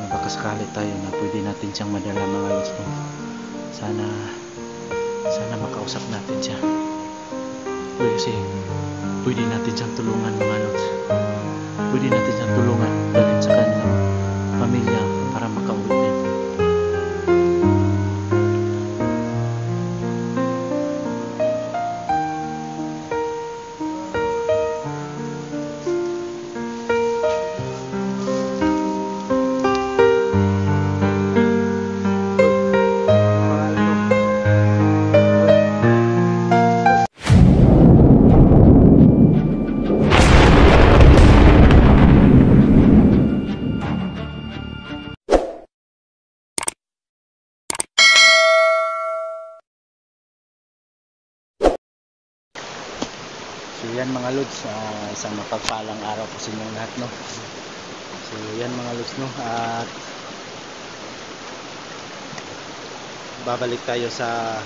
na baka sakali tayo na pwede natin siyang madala mga lods, no? Sana makausap natin siya. Kasi pwede natin siyang tulungan mga lods. Pwede natin siyang tulungan dalhin sa kanilang pamilya para makauwi din. So yan mga lods, isang mapagpalang araw po sa inyong lahat, no? So yan mga lods, no? At babalik tayo sa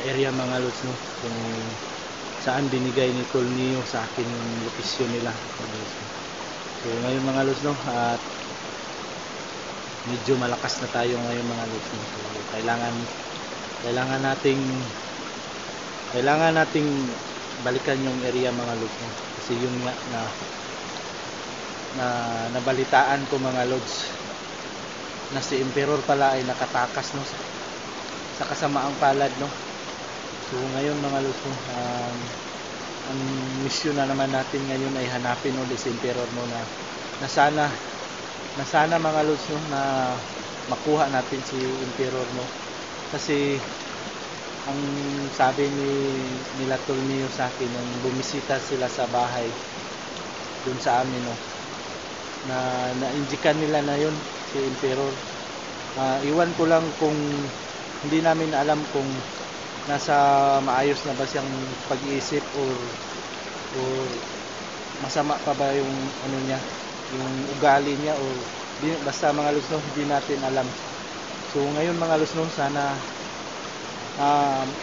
area mga lods, no? Kung saan binigay ni Tolnio sa akin yung location nila. So ngayon mga lods, no? At medyo malakas na tayo ngayon mga lods, no? So, kailangan nating balikan yung area mga lods, no? Kasi yun nga na nabalitaan ko mga lods na si Emperor pala ay nakatakas, no, sa kasamaang palad, no? So ngayon mga lods, no, ang mission na naman natin ngayon ay hanapin ulit si Emperor, no, na sana mga lods, no, na makuha natin si Emperor, no? Kasi ang sabi nila Tolnio sa akin nung bumisita sila sa bahay dun sa amin, no, na naindikan nila na yun si Emperor. Iwan ko lang kung hindi namin alam kung nasa maayos na ba siyang pag-iisip or masama pa ba yung ano niya, yung ugali niya, or basta mga lods, no, hindi natin alam. So ngayon mga lods, no, sana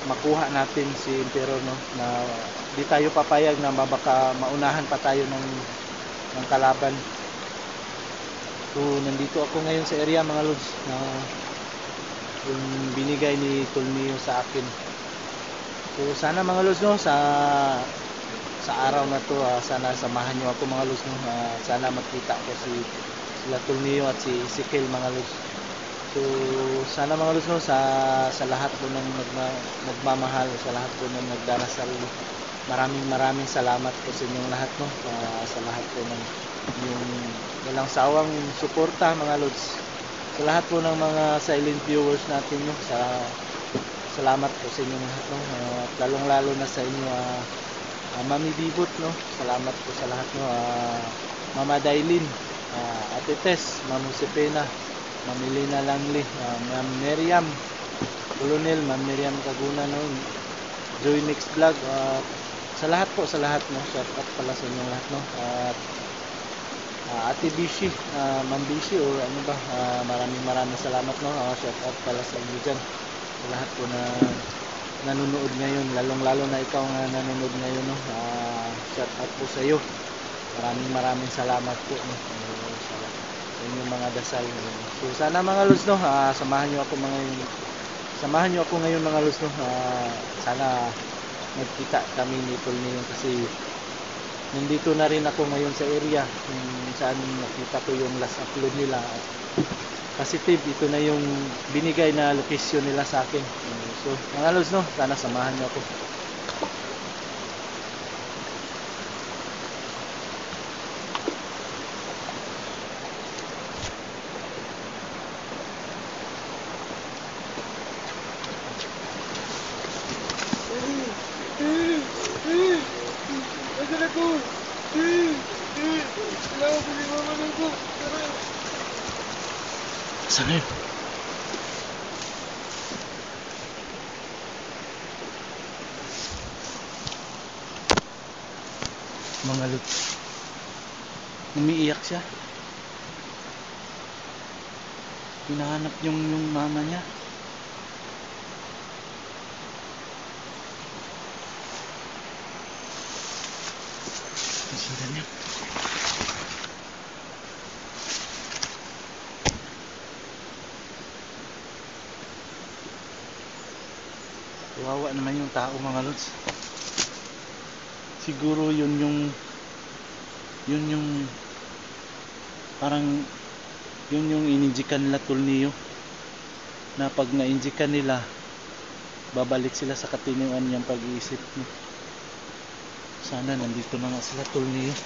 makuha natin si Emperor, no, na di tayo papayag na baka maunahan pa tayo ng kalaban. So nandito ako ngayon sa area mga lods na yung binigay ni Tolnio sa akin. So sana mga lods, no, sa araw na to, sana samahan nyo ako mga lods, no, sana makita ko sila Tolnio at si Ezekiel mga lods. So sana mga lods, no, sa lahat po ng nagmamahal, sa lahat po ng nagdarasal, maraming salamat po sa inyong lahat, no, sa lahat po ng yung walang sawang suporta mga lods, sa lahat po ng mga silent viewers natin, no, salamat po sa inyong lahat, no, at lalong lalo na sa inyo, Mami Bibot, no, salamat po sa lahat, no, Mama Dailin, Ate Tess, Ma'am Josepena, Ma'am Elena Langley, Ma'am Miriam Colonel, Ma'am Miriam Caguna, no, Joy Mix Vlog, sa lahat, no, shout out pala sa inyong lahat, no, at Ate Bishi, Ma'am Bishi, o ano ba, maraming salamat, no, shout out pala sa inyo dyan, sa lahat po na nanonood ngayon, lalong-lalo na ikaw nga nanonood ngayon, no, shout out po sa iyo, maraming salamat po, no, sa inyong mga dasal. So sana mga lods, no, samahan niyo ako ngayon mga lods, no, sana magkita kami ni Tolnio, kasi nandito na rin ako ngayon sa area kung saan nakita ko yung last upload nila. Positive, ito na yung binigay na location nila sa akin. So mga lods, no, sana samahan niyo ako. Saan yun? Mga lods, umiiyak siya. Hinahanap yung mama niya. Sundan niya. Kawawa naman yung tao mga lods. Siguro yun yung parang yun yung ininjikan nila tornilyo, na pag nainjikan nila babalik sila sa katinian niyang pag-iisip. Sana nandito na nga sila tornilyo.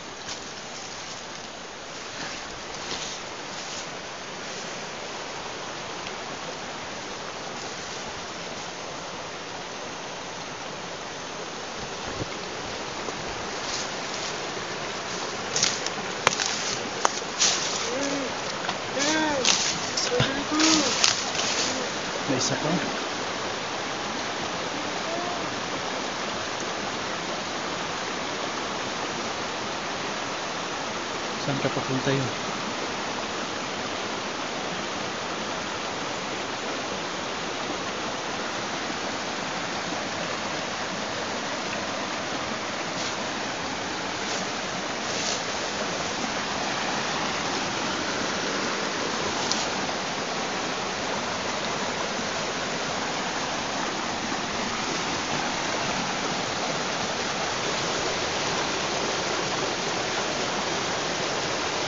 May isa pa. Saan ka papunta yun?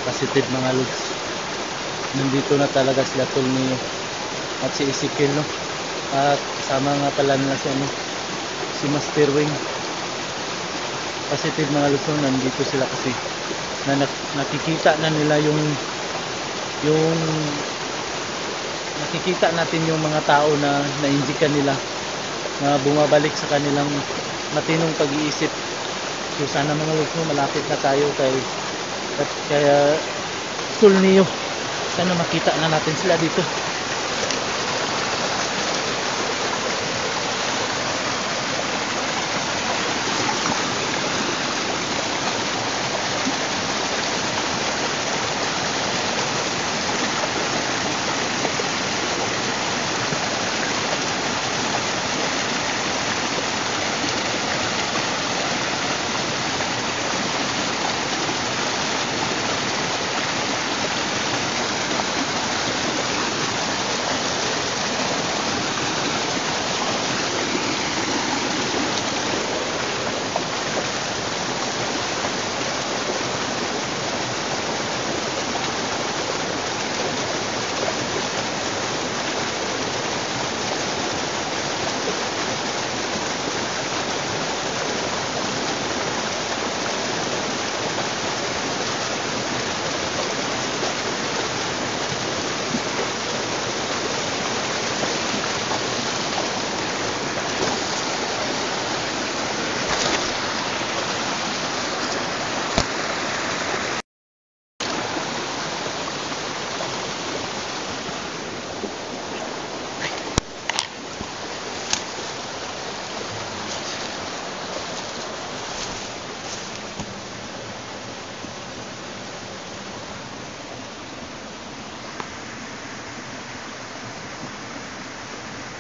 Positive mga lods. Nandito na talaga sila tornilyo at si Ezekiel, no? At sama nga pala nila si si Master Wing. Positive mga lods, no? Nandito sila kasi nakikita na nila yung nakikita natin yung mga tao na nainjikan nila, na bumabalik sa kanilang matinong pag-iisip. So sana mga lods, no, malapit na tayo kaya tornilyo. Sana makita na natin sila dito.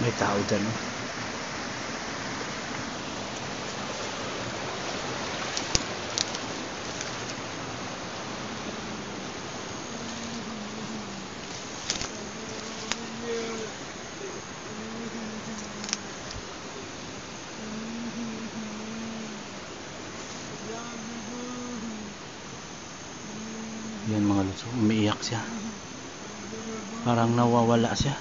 May tao dyan, no? Yan mga lods, umiiyak siya. Parang nawawala siya.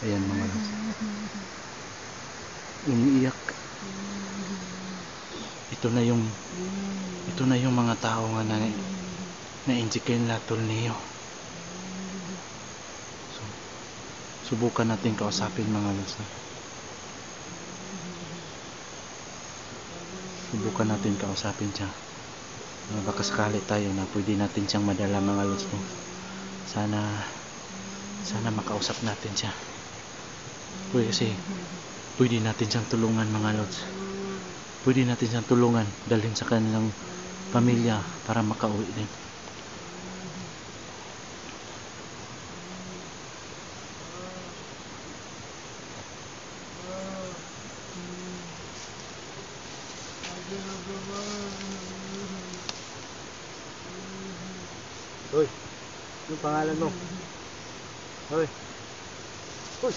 Ayan mga lods, umiiyak. Ito na yung mga tao nga na-injikan nila tornilyo. So, subukan natin kausapin mga lods, no? Subukan natin kausapin siya. Baka sakali tayo na pwede natin siyang madala mga lods, no? Sana makausap natin siya. Kasi pwede natin siyang tulungan mga lods. Pwede natin siyang tulungan, dalhin sa kanilang pamilya para makauwi din. Hoy, anong pangalan mo? Hoy. Hoy.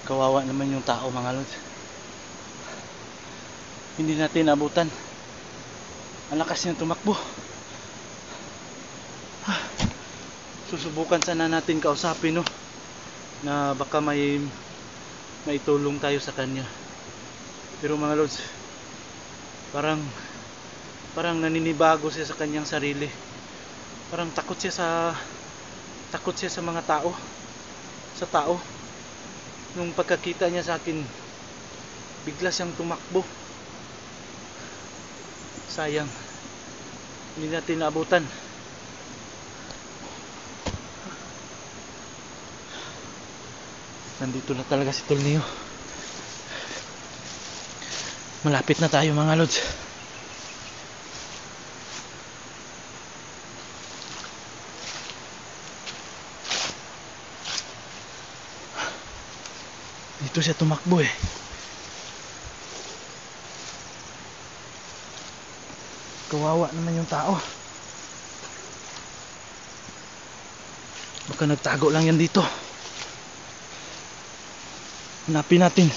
Kawawa naman yung tao, mga lods. Hindi natin abutan. Ang lakas niyang tumakbo. Susubukan sana natin kausapin, no, na baka may tulong tayo sa kanya. Pero mga lods, parang naninibago siya sa kanyang sarili. Parang takot siya sa mga tao, sa tao. Nung pagkakita niya sa akin, bigla siyang tumakbo. Sayang, hindi natin naabutan. Nandito na talaga si Tolnio. Malapit na tayo, mga lods. Dito siya tumakbo eh. Kawawa naman yung tao. Baka nagtago lang yan dito. Hanapin natin.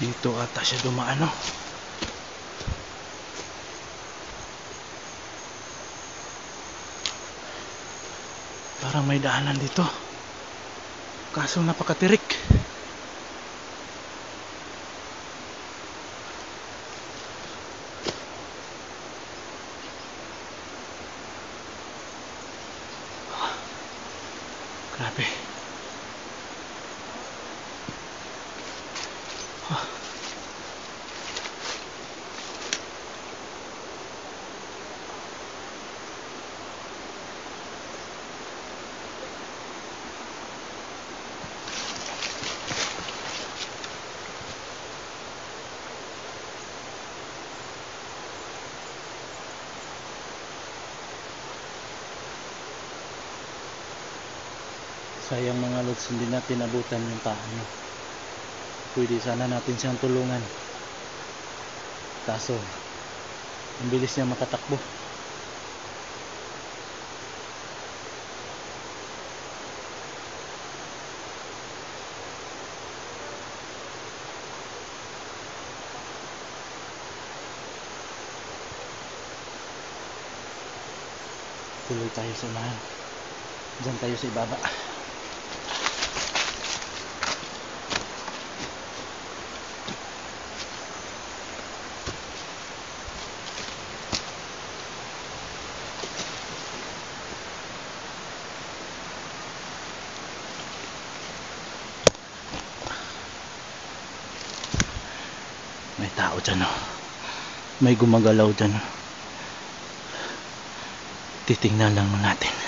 Dito ata siya dumaan, no? Parang may daanan dito. Kaso napakatirik. Grabe. Sayang, mga lods, hindi natin abutan yung tao niya. Pwede sana natin siyang tulungan. Kaso, ang bilis niya makatakbo. tuloy tayo sa unahan. Diyan tayo sa ibaba. May tao dyan, oh. May gumagalaw dyan, oh. Titingnan lang natin.